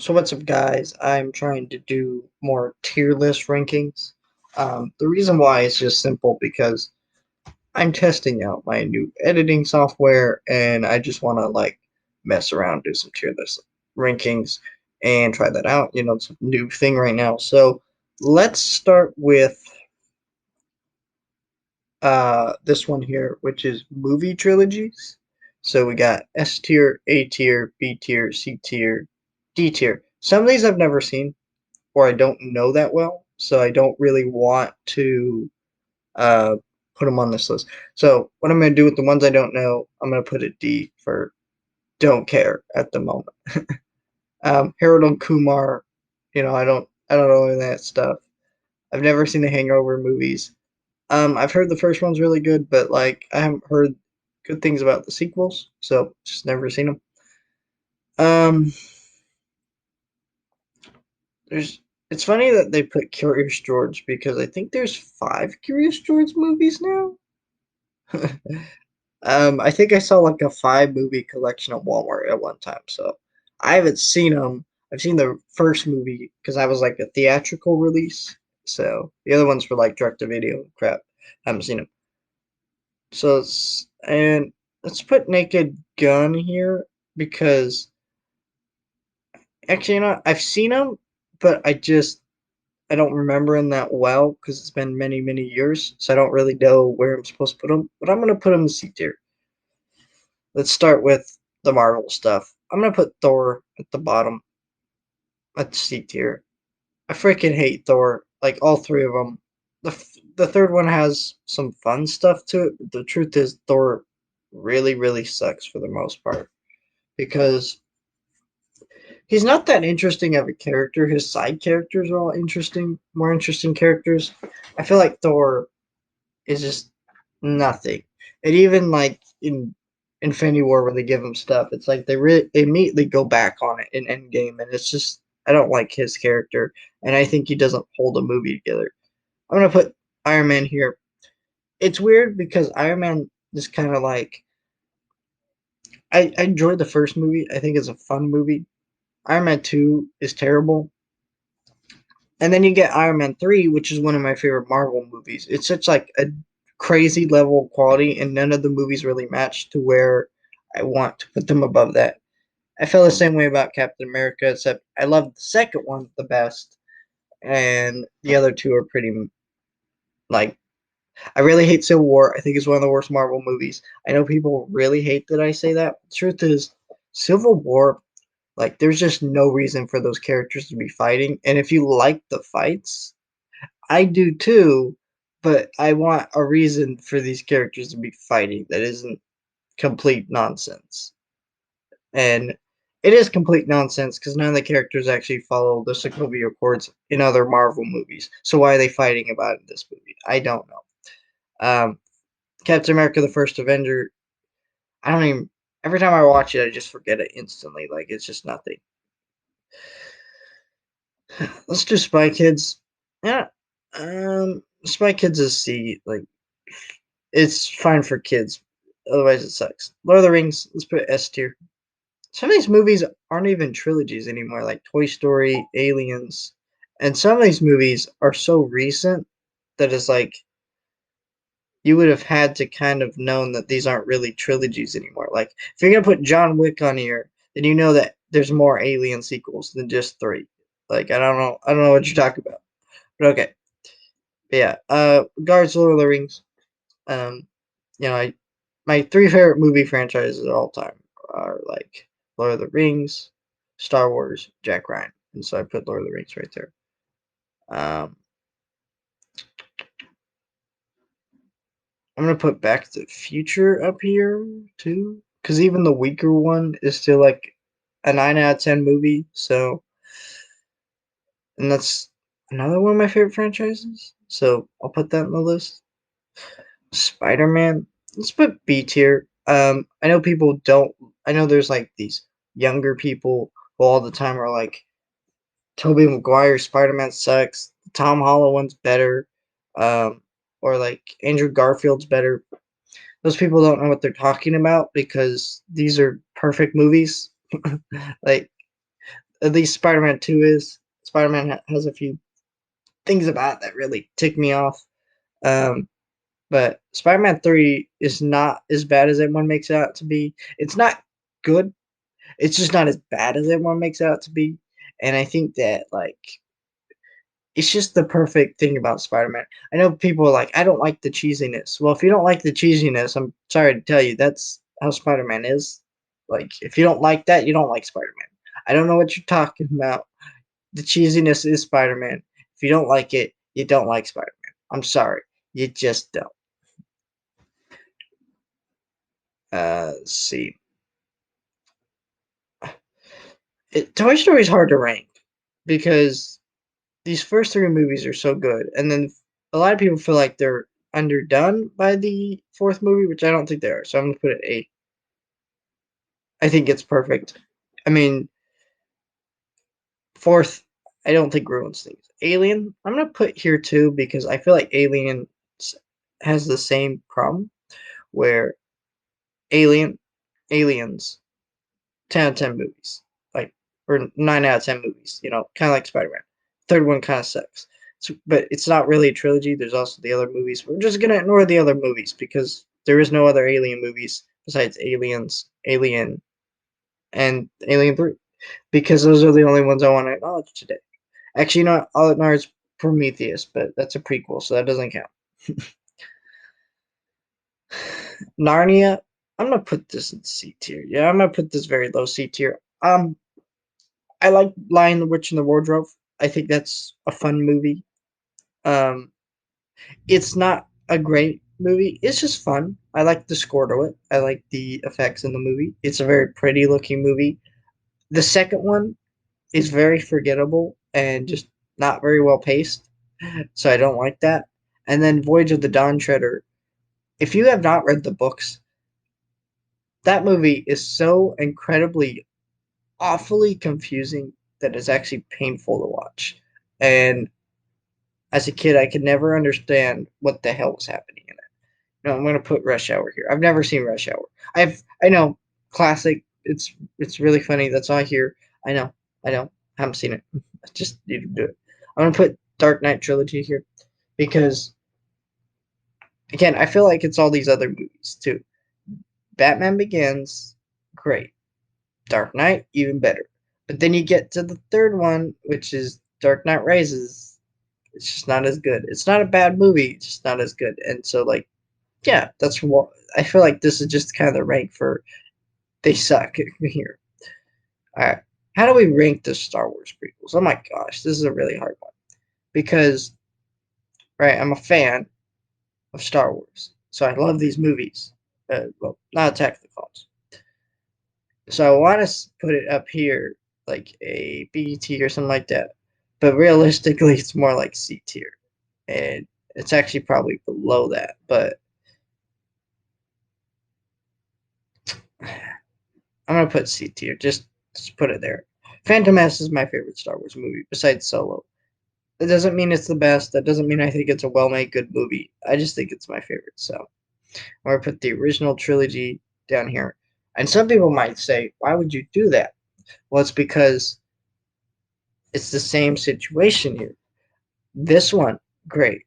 So what's up, guys? I'm trying to do more tier list rankings. The reason why is just simple because I'm testing out my new editing software and I just want to mess around, do some tier list rankings and try that out. It's a new thing right now. So let's start with this one here, which is movie trilogies. So we got S tier, A tier, B tier, C tier, D tier. Some of these I've never seen or I don't know that well, so I don't really want to uh, put them on this list. So what I'm going to do with the ones I don't know, I'm going to put a D for don't care at the moment. Harold and Kumar, I don't know any of that stuff. I've never seen the Hangover movies. I've heard the first one's really good, but I haven't heard good things about the sequels, so just never seen them. Um, there's it's funny that they put Curious George because I think there's 5 Curious George movies now. I think I saw like a 5 movie collection at Walmart at one time, so I haven't seen them. I've seen the first movie because I was like a theatrical release, so the other ones were like direct to video crap. I haven't seen them. And let's put Naked Gun here because actually, I've seen them, but I don't remember them that well because it's been many, many years, so I don't really know where I'm supposed to put them. But I'm gonna put them in C tier. Let's start with the Marvel stuff. I'm gonna put Thor at the bottom at C tier. I freaking hate Thor, like all 3 of them. The third one has some fun stuff to it. But the truth is, Thor really, really sucks for the most part because he's not that interesting of a character. His side characters are all interesting, more interesting characters. I feel like Thor is just nothing. And even like in Infinity War, where they give him stuff, it's like they immediately go back on it in Endgame, and it's just I don't like his character, and I think he doesn't hold a movie together. I'm gonna put Iron Man here. It's weird because Iron Man is kind of like I enjoyed the first movie. I think it's a fun movie. Iron Man 2 is terrible. And then you get Iron Man 3, which is one of my favorite Marvel movies. It's such like a crazy level of quality, and none of the movies really match to where I want to put them above that. I feel the same way about Captain America, except I love the second one the best, and the other 2 are pretty like I really hate Civil War. I think it's one of the worst Marvel movies. I know people really hate that I say that. The truth is, Civil War, like there's just no reason for those characters to be fighting, and if you like the fights, I do too, but I want a reason for these characters to be fighting that isn't complete nonsense. And it is complete nonsense because none of the characters actually follow the Sokovia Accords in other Marvel movies. So why are they fighting about it in this movie? I don't know. Um, Captain America: The First Avenger. I don't even. Every time I watch it, I just forget it instantly. Like it's just nothing. Let's do Spy Kids. Yeah. Spy Kids is C. Like it's fine for kids. Otherwise, it sucks. Lord of the Rings. Let's put S tier. Some of these movies aren't even trilogies anymore, like Toy Story, Aliens, and some of these movies are so recent that it's like you would have had to kind of known that these aren't really trilogies anymore. Like if you're gonna put John Wick on here, then you know that there's more Alien sequels than just 3. Like I don't know what you're talking about. But okay, but yeah. Regards to Lord of the Rings. Um, my 3 favorite movie franchises of all time are like Lord of the Rings, Star Wars, Jack Ryan, and so I put Lord of the Rings right there. Um, I'm gonna put Back to the Future up here too, because even the weaker one is still like a 9 out of 10 movie. So, and that's another one of my favorite franchises. So I'll put that in the list. Spider-Man. Let's put B tier. I know people don't. I know there's like these younger people who all the time are like, Tobey Maguire Spider-Man sucks. The Tom Holland one's better. Um, or like Andrew Garfield's better. Those people don't know what they're talking about because these are perfect movies. Like At least Spider-Man 2 is. Spider-Man has a few things about it that really tick me off. Um, but Spider-Man 3 is not as bad as everyone makes it out to be. It's not good. It's just not as bad as everyone makes it out to be. And I think that like it's just the perfect thing about Spider-Man. I know people are like, I don't like the cheesiness. Well, if you don't like the cheesiness, I'm sorry to tell you, that's how Spider-Man is. Like, if you don't like that, you don't like Spider-Man. I don't know what you're talking about. The cheesiness is Spider-Man. If you don't like it, you don't like Spider-Man. I'm sorry. You just don't. Let's see. Toy Story is hard to rank because these first three movies are so good, and then a lot of people feel like they're underdone by the fourth movie, which I don't think they are. So I'm gonna put it 8. I think it's perfect. I mean, fourth, I don't think ruins things. Alien, I'm gonna put here too because I feel like Alien has the same problem where Alien, Aliens, 10 out of 10 movies, like or 9 out of 10 movies. Kind of like Spider-Man. Third one kind of sucks. But it's not really a trilogy. There's also the other movies. We're just gonna ignore the other movies because there is no other Alien movies besides Aliens, Alien, and Alien 3 because those are the only ones I want to acknowledge today. Actually, I'll acknowledge Prometheus, but that's a prequel, so that doesn't count. Narnia, I'm gonna put this in C tier. Yeah, I'm gonna put this very low C tier. I like Lion, the Witch, and the Wardrobe. I think that's a fun movie. Um, it's not a great movie. It's just fun. I like the score to it. I like the effects in the movie. It's a very pretty looking movie. The second one is very forgettable and just not very well paced, so I don't like that. And then Voyage of the Dawn Treader. If you have not read the books, that movie is so incredibly, awfully confusing that it's actually painful to watch. And as a kid, I could never understand what the hell was happening in it. No, I'm gonna put Rush Hour here. I've never seen Rush Hour. I know, classic. It's really funny. That's all I hear. I know, I know. I haven't seen it. I just need to do it. I'm gonna put Dark Knight trilogy here because again, I feel like it's all these other movies too. Batman Begins, great. Dark Knight, even better. But then you get to the third one, which is Dark Knight Rises. It's just not as good. It's not a bad movie, it's just not as good. And so, like, yeah, that's what I feel like. This is just kind of the rank for they suck here. All right, how do we rank the Star Wars prequels? Oh my gosh, this is a really hard one because right, I'm a fan of Star Wars, so I love these movies. Well, not Attack of the Clones. So I want to put it up here like a B tier or something like that. But realistically, it's more like C tier. And it's actually probably below that. But I'm going to put C tier. Just put it there. Phantom Menace is my favorite Star Wars movie besides Solo. That doesn't mean it's the best. That doesn't mean I think it's a well-made good movie. I just think it's my favorite. So I'm going to put the original trilogy down here. And some people might say, why would you do that? Well, it's because it's the same situation here. This one, great.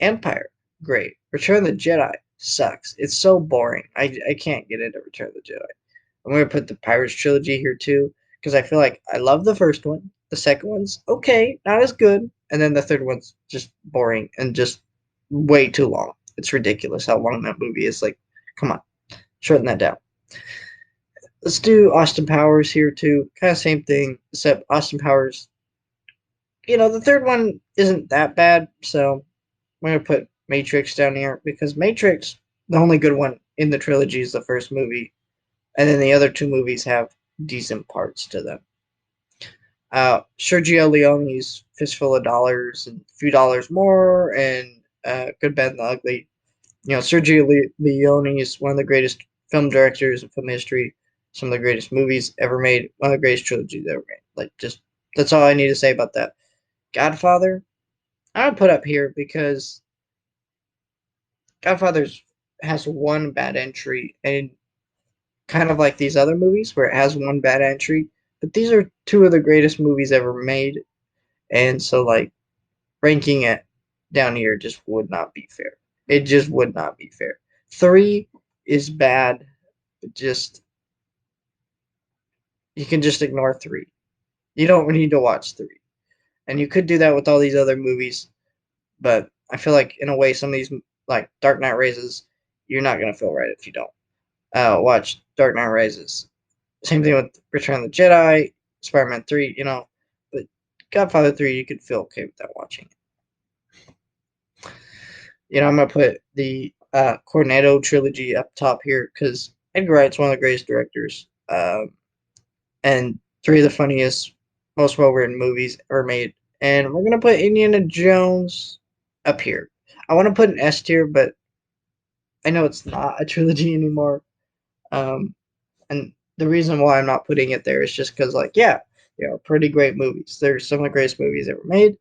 Empire, great. Return of the Jedi sucks. It's so boring. I can't get into Return of the Jedi. I'm gonna put the Pirates trilogy here too because I feel like I love the first one. The second one's okay, not as good, and then the third one's just boring and just way too long. It's ridiculous how long that movie is. Like, come on, shorten that down. Let's do Austin Powers here too. Kind of same thing, except Austin Powers. The third one isn't that bad, so I'm gonna put Matrix down here because Matrix, the only good one in the trilogy, is the first movie, and then the other two movies have decent parts to them. Sergio Leone's Fistful of Dollars and A Few Dollars More and Good, Bad, and the Ugly. Sergio Leone is one of the greatest film directors in film history. Some of the greatest movies ever made. One of the greatest trilogies ever made. Like, just that's all I need to say about that. Godfather, I would put up here because Godfather's has one bad entry, and kind of like these other movies where it has one bad entry, but these are two of the greatest movies ever made, and so like ranking it down here just would not be fair. It just would not be fair. 3 is bad. Just you can just ignore 3. You don't need to watch 3. And you could do that with all these other movies, but I feel like in a way some of these like Dark Knight Rises, you're not gonna feel right if you don't watch Dark Knight Rises. Same thing with Return of the Jedi, Spider-Man 3, but Godfather 3 you could feel okay with that watching. I'm gonna put the Cornetto trilogy up top here because Edgar Wright's one of the greatest directors, and 3 of the funniest, most well-written movies ever made. And we're gonna put Indiana Jones up here. I want to put an S tier, but I know it's not a trilogy anymore. Um, and the reason why I'm not putting it there is just because, like, yeah, pretty great movies. They're some of the greatest movies ever made,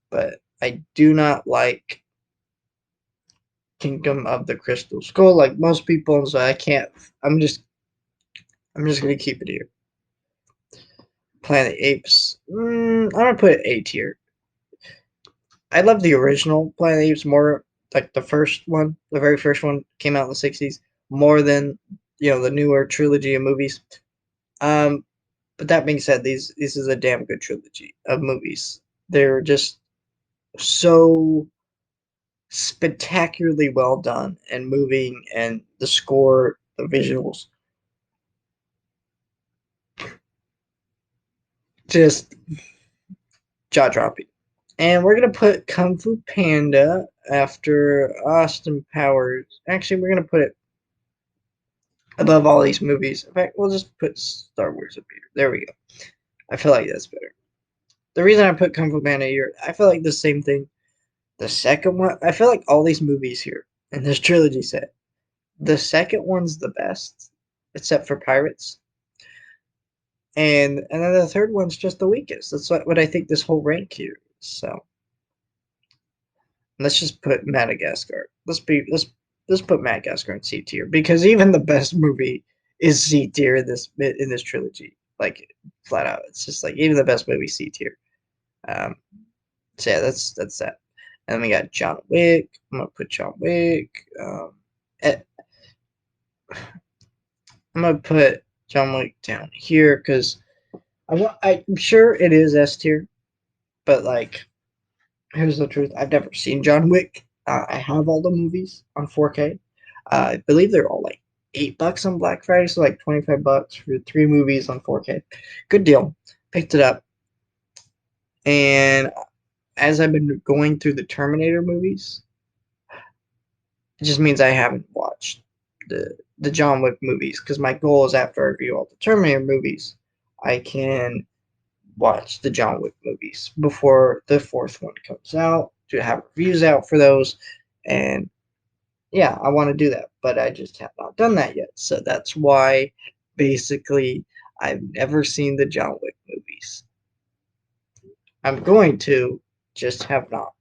but I do not like Kingdom of the Crystal Skull like most people, and so I can't. I'm just gonna keep it here. Planet Apes. I'm gonna put it A tier. I love the original Planet Apes more, like the first one, the very first one came out in the '60s, more than the newer trilogy of movies. Um, but that being said, this is a damn good trilogy of movies. They're just so spectacularly well done and moving, and the score, the visuals, just jaw dropping. And we're gonna put Kung Fu Panda after Austin Powers. Actually, we're gonna put it above all these movies. In fact, we'll just put Star Wars up here. There we go. I feel like that's better. The reason I put Kung Fu Panda here, I feel like the same thing. The second one, I feel like all these movies here in this trilogy set, the second one's the best, except for Pirates. And then the third one's just the weakest. That's what I think this whole rank here is. So let's just put Madagascar. Let's put Madagascar in C tier because even the best movie is C tier in this trilogy. Like flat out, it's just like even the best movie C tier. Um, so yeah, that's that. And then we got John Wick. I'm gonna put John Wick. Eh, I'm gonna put John Wick down here because I'm sure it is S tier, but like here's the truth. I've never seen John Wick. I have all the movies on 4K. I believe they're all like $8 on Black Friday, so like $25 for 3 movies on 4K. Good deal. Picked it up. And as I've been going through the Terminator movies, it just means I haven't watched the John Wick movies because my goal is after I review all the Terminator movies, I can watch the John Wick movies before the 4th one comes out to have reviews out for those. And yeah, I want to do that, but I just have not done that yet. So that's why basically I've never seen the John Wick movies. I'm going to, just have not.